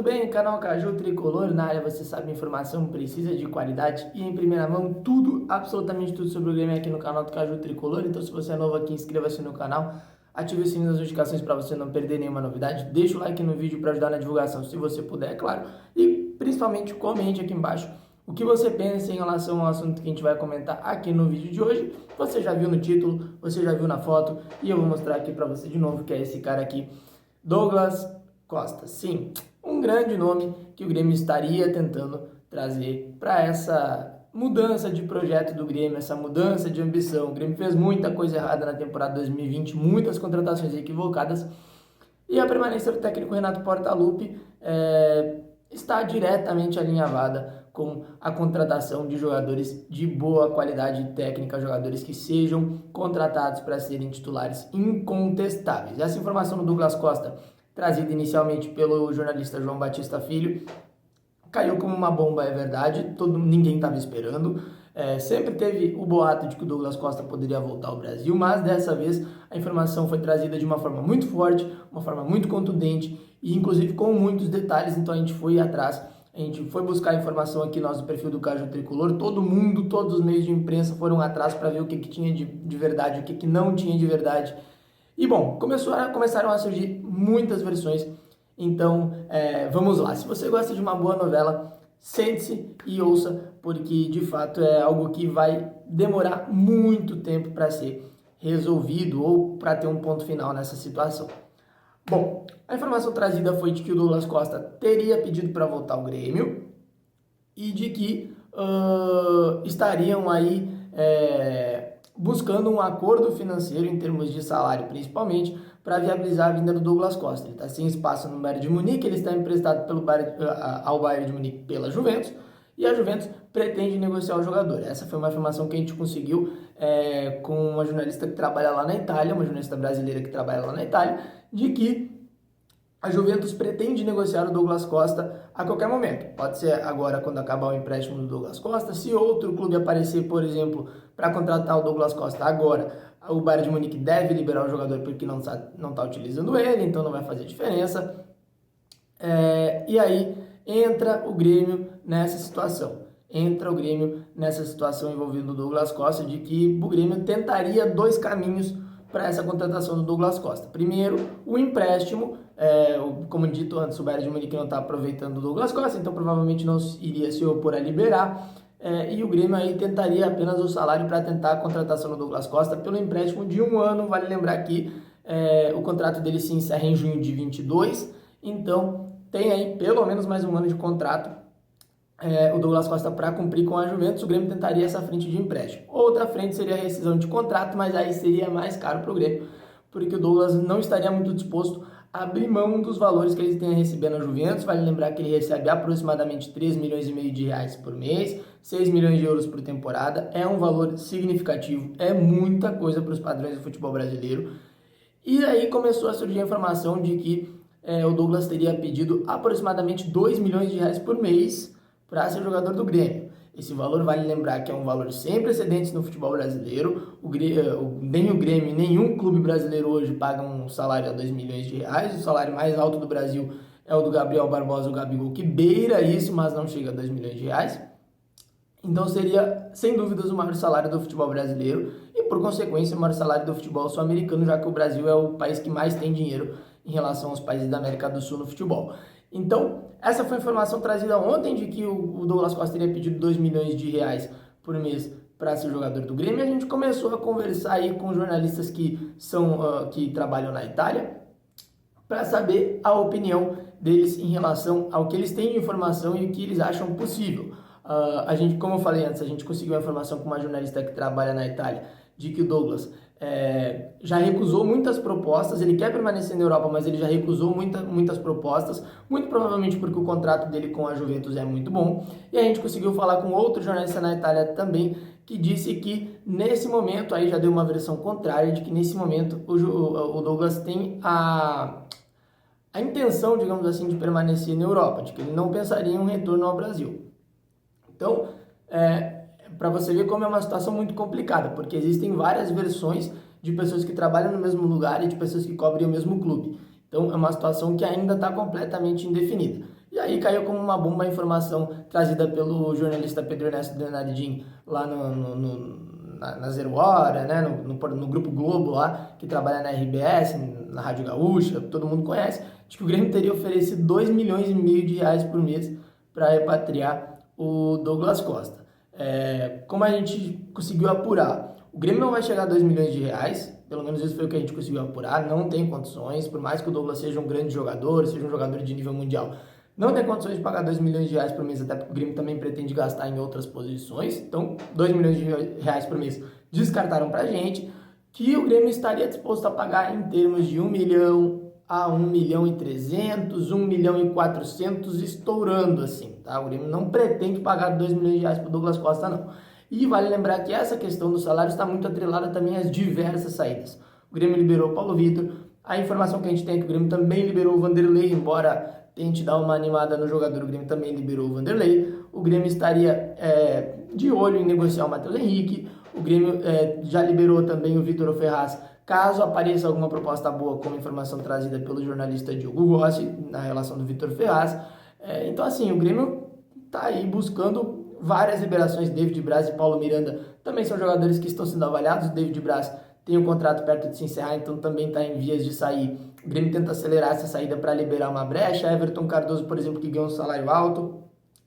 bem? Canal Caju Tricolor na área, você sabe, informação precisa de qualidade e em primeira mão tudo, absolutamente tudo sobre o Grêmio aqui no canal do Caju Tricolor. Então se você é novo aqui, inscreva-se no canal, ative o sininho das notificações para você não perder nenhuma novidade, deixa o like no vídeo para ajudar na divulgação se você puder, é claro, e principalmente comente aqui embaixo o que você pensa em relação ao assunto que a gente vai comentar aqui no vídeo de hoje. Você já viu no título, você já viu na foto e eu vou mostrar aqui para você de novo, que é esse cara aqui, Douglas Costa. Sim, um grande nome que o Grêmio estaria tentando trazer para essa mudança de projeto do Grêmio, essa mudança de ambição. O Grêmio fez muita coisa errada na temporada 2020, muitas contratações equivocadas, e a permanência do técnico Renato Portaluppi está diretamente alinhavada com a contratação de jogadores de boa qualidade técnica, jogadores que sejam contratados para serem titulares incontestáveis. Essa informação do Douglas Costa, trazida inicialmente pelo jornalista João Batista Filho, caiu como uma bomba, é verdade, ninguém estava esperando. Sempre teve o boato de que o Douglas Costa poderia voltar ao Brasil, mas dessa vez a informação foi trazida de uma forma muito forte, uma forma muito contundente e inclusive com muitos detalhes. Então a gente foi atrás, a gente foi buscar informação aqui no nosso perfil do Caju Tricolor. Todo mundo, todos os meios de imprensa foram atrás para ver o que tinha de verdade, o que não tinha de verdade. E bom, começaram a surgir muitas versões. Então vamos lá, se você gosta de uma boa novela, sente-se e ouça, porque de fato é algo que vai demorar muito tempo para ser resolvido ou para ter um ponto final nessa situação. Bom, a informação trazida foi de que o Douglas Costa teria pedido para voltar ao Grêmio e de que estariam aí buscando um acordo financeiro em termos de salário, principalmente, para viabilizar a vinda do Douglas Costa. Ele está sem espaço no Bayern de Munique, ele está emprestado ao Bayern de Munique pela Juventus, e a Juventus pretende negociar o jogador. Essa foi uma informação que a gente conseguiu com uma jornalista que trabalha lá na Itália, uma jornalista brasileira que trabalha lá na Itália, de que a Juventus pretende negociar o Douglas Costa a qualquer momento. Pode ser agora, quando acabar o empréstimo do Douglas Costa. Se outro clube aparecer, por exemplo, para contratar o Douglas Costa agora, o Bayern de Munique deve liberar o jogador porque não está utilizando ele, então não vai fazer diferença. E aí entra o Grêmio nessa situação. Envolvendo o Douglas Costa, de que o Grêmio tentaria dois caminhos para essa contratação do Douglas Costa. Primeiro, o empréstimo. Como dito antes, o Bayern de Munique não está aproveitando o Douglas Costa, então provavelmente não iria se opor a liberar. E o Grêmio aí tentaria apenas o salário para tentar a contratação do Douglas Costa pelo empréstimo de 1 ano. Vale lembrar que o contrato dele se encerra em junho de 22, então tem aí pelo menos mais 1 ano de contrato o Douglas Costa para cumprir com a Juventus. O Grêmio tentaria essa frente de empréstimo. Outra frente seria a rescisão de contrato, mas aí seria mais caro para o Grêmio, porque o Douglas não estaria muito disposto a abrir mão dos valores que ele tem a receber na Juventus. Vale lembrar que ele recebe aproximadamente 3,5 milhões de reais por mês, 6 milhões de euros por temporada. É um valor significativo, é muita coisa para os padrões do futebol brasileiro. E aí começou a surgir a informação de que o Douglas teria pedido aproximadamente 2 milhões de reais por mês para ser jogador do Grêmio. Esse valor, vale lembrar que é um valor sem precedentes no futebol brasileiro. Nem o Grêmio, nenhum clube brasileiro hoje paga um salário a 2 milhões de reais. O salário mais alto do Brasil é o do Gabriel Barbosa, o Gabigol, que beira isso, mas não chega a 2 milhões de reais. Então seria, sem dúvidas, o maior salário do futebol brasileiro e, por consequência, o maior salário do futebol sul-americano, já que o Brasil é o país que mais tem dinheiro em relação aos países da América do Sul no futebol. Então, essa foi a informação trazida ontem de que o Douglas Costa teria pedido 2 milhões de reais por mês para ser jogador do Grêmio. A gente começou a conversar aí com jornalistas que trabalham na Itália para saber a opinião deles em relação ao que eles têm de informação e o que eles acham possível. Como eu falei antes, a gente conseguiu a informação com uma jornalista que trabalha na Itália de que o Douglas já recusou muitas propostas. Ele quer permanecer na Europa, mas ele já recusou muitas propostas, muito provavelmente porque o contrato dele com a Juventus é muito bom. E a gente conseguiu falar com outro jornalista na Itália também, que disse que nesse momento, aí já deu uma versão contrária, de que nesse momento o Douglas tem a intenção, digamos assim, de permanecer na Europa, de que ele não pensaria em um retorno ao Brasil. Então, para você ver como é uma situação muito complicada, porque existem várias versões de pessoas que trabalham no mesmo lugar e de pessoas que cobrem o mesmo clube. Então é uma situação que ainda está completamente indefinida. E aí caiu como uma bomba a informação trazida pelo jornalista Pedro Ernesto Denardim lá na Zero Hora, né? no Grupo Globo lá, que trabalha na RBS, na Rádio Gaúcha, todo mundo conhece, de que o Grêmio teria oferecido 2,5 milhões de reais por mês para repatriar o Douglas Costa. Como a gente conseguiu apurar, o Grêmio não vai chegar a 2 milhões de reais, pelo menos isso foi o que a gente conseguiu apurar, não tem condições, por mais que o Douglas seja um grande jogador, seja um jogador de nível mundial, não tem condições de pagar 2 milhões de reais por mês, até porque o Grêmio também pretende gastar em outras posições, então 2 milhões de reais por mês descartaram pra gente, que o Grêmio estaria disposto a pagar em termos de 1 milhão a 1 milhão e 300, 1 milhão e 400, estourando assim, tá? O Grêmio não pretende pagar 2 milhões de reais pro Douglas Costa, não. E vale lembrar que essa questão do salário está muito atrelada também às diversas saídas. O Grêmio liberou o Paulo Vitor, a informação que a gente tem é que o Grêmio também liberou o Vanderlei, embora tente dar uma animada no jogador, o Grêmio também liberou o Vanderlei. O Grêmio estaria de olho em negociar o Matheus Henrique. O Grêmio já liberou também o Vitor Ferraz, caso apareça alguma proposta boa, como informação trazida pelo jornalista Diogo Rossi, na relação do Vitor Ferraz. Então, assim, o Grêmio está aí buscando várias liberações. David Braz e Paulo Miranda também são jogadores que estão sendo avaliados. O David Braz tem um contrato perto de se encerrar, então também está em vias de sair. O Grêmio tenta acelerar essa saída para liberar uma brecha. Everton Cardoso, por exemplo, que ganhou um salário alto,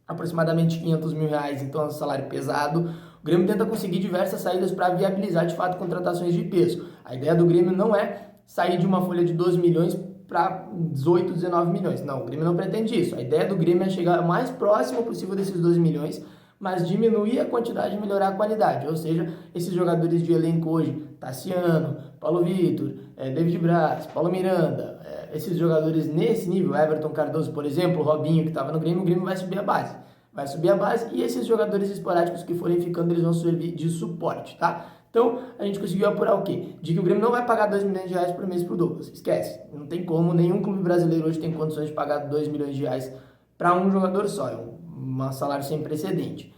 aproximadamente 500 mil reais, então é um salário pesado. O Grêmio tenta conseguir diversas saídas para viabilizar, de fato, contratações de peso. A ideia do Grêmio não é sair de uma folha de 12 milhões para 18, 19 milhões. Não, o Grêmio não pretende isso. A ideia do Grêmio é chegar o mais próximo possível desses 12 milhões, mas diminuir a quantidade e melhorar a qualidade. Ou seja, esses jogadores de elenco hoje, Tassiano, Paulo Vitor, David Braz, Paulo Miranda, esses jogadores nesse nível, Everton Cardoso, por exemplo, Robinho, que estava no Grêmio, o Grêmio vai subir a base. Vai subir a base e esses jogadores esporádicos que forem ficando, eles vão servir de suporte, tá? Então, a gente conseguiu apurar o quê? De que o Grêmio não vai pagar 2 milhões de reais por mês pro Douglas. Esquece. Não tem como, nenhum clube brasileiro hoje tem condições de pagar 2 milhões de reais para um jogador só. É um salário sem precedente.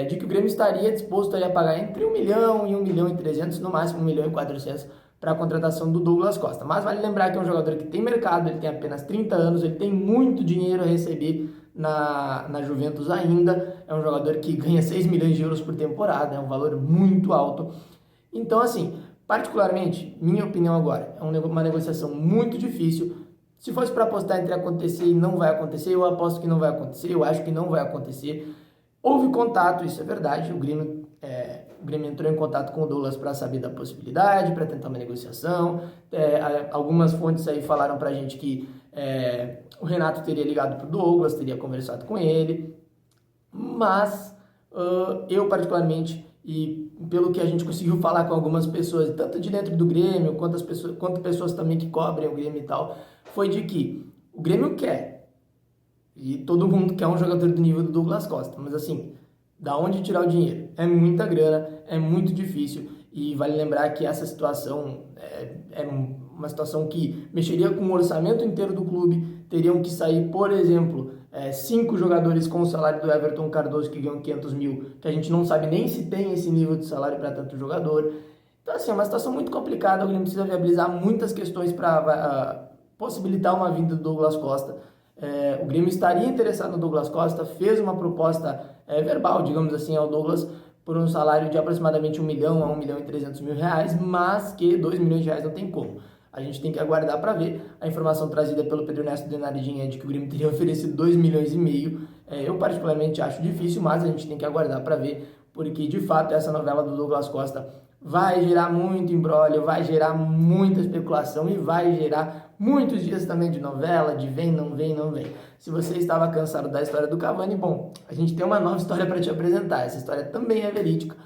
De que o Grêmio estaria disposto a pagar entre 1 milhão e 1 milhão e 300, no máximo 1 milhão e 400 para a contratação do Douglas Costa. Mas vale lembrar que é um jogador que tem mercado, ele tem apenas 30 anos, ele tem muito dinheiro a receber na Juventus ainda, é um jogador que ganha 6 milhões de euros por temporada, é um valor muito alto. Então, assim, particularmente, minha opinião agora, é uma negociação muito difícil. Se fosse para apostar entre acontecer e não vai acontecer, eu aposto que não vai acontecer, eu acho que não vai acontecer. Houve contato, isso é verdade, o Grêmio entrou em contato com o Douglas para saber da possibilidade, para tentar uma negociação. Algumas fontes aí falaram para a gente que o Renato teria ligado para o Douglas, teria conversado com ele, mas eu particularmente, e pelo que a gente conseguiu falar com algumas pessoas, tanto de dentro do Grêmio, quanto pessoas também que cobrem o Grêmio e tal, foi de que o Grêmio quer, e todo mundo quer um jogador do nível do Douglas Costa, mas assim, da onde tirar o dinheiro? É muita grana, é muito difícil, e vale lembrar que essa situação é uma situação que mexeria com o orçamento inteiro do clube. Teriam que sair, por exemplo, 5 jogadores com o salário do Everton Cardoso, que ganham 500 mil, que a gente não sabe nem se tem esse nível de salário para tanto jogador. Então, assim, é uma situação muito complicada. O Grêmio precisa viabilizar muitas questões para possibilitar uma vinda do Douglas Costa. O Grêmio estaria interessado no Douglas Costa, fez uma proposta verbal, digamos assim, ao Douglas, por um salário de aproximadamente 1 milhão a 1 milhão e 300 mil reais, mas que 2 milhões de reais não tem como. A gente tem que aguardar para ver. A informação trazida pelo Pedro Ernesto Denardim é de que o Grêmio teria oferecido 2 milhões e meio. Eu particularmente acho difícil, mas a gente tem que aguardar para ver, porque de fato essa novela do Douglas Costa vai gerar muito imbróglio, vai gerar muita especulação e vai gerar muitos dias também de novela, de vem, não vem, não vem. Se você estava cansado da história do Cavani, bom, a gente tem uma nova história para te apresentar. Essa história também é verídica,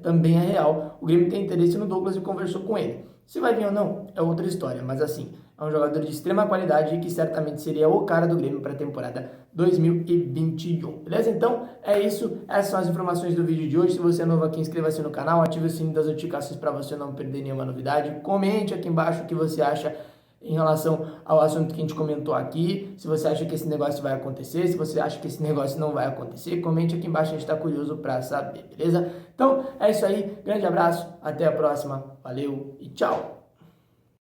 também é real. O Grêmio tem interesse no Douglas e conversou com ele. Se vai vir ou não, é outra história, mas assim, é um jogador de extrema qualidade e que certamente seria o cara do Grêmio para a temporada 2021. Beleza? Então, é isso. Essas são as informações do vídeo de hoje. Se você é novo aqui, inscreva-se no canal, ative o sininho das notificações para você não perder nenhuma novidade. Comente aqui embaixo o que você acha em relação ao assunto que a gente comentou aqui. Se você acha que esse negócio vai acontecer, se você acha que esse negócio não vai acontecer, comente aqui embaixo, a gente está curioso para saber, beleza? Então, é isso aí. Grande abraço, até a próxima. Valeu e tchau!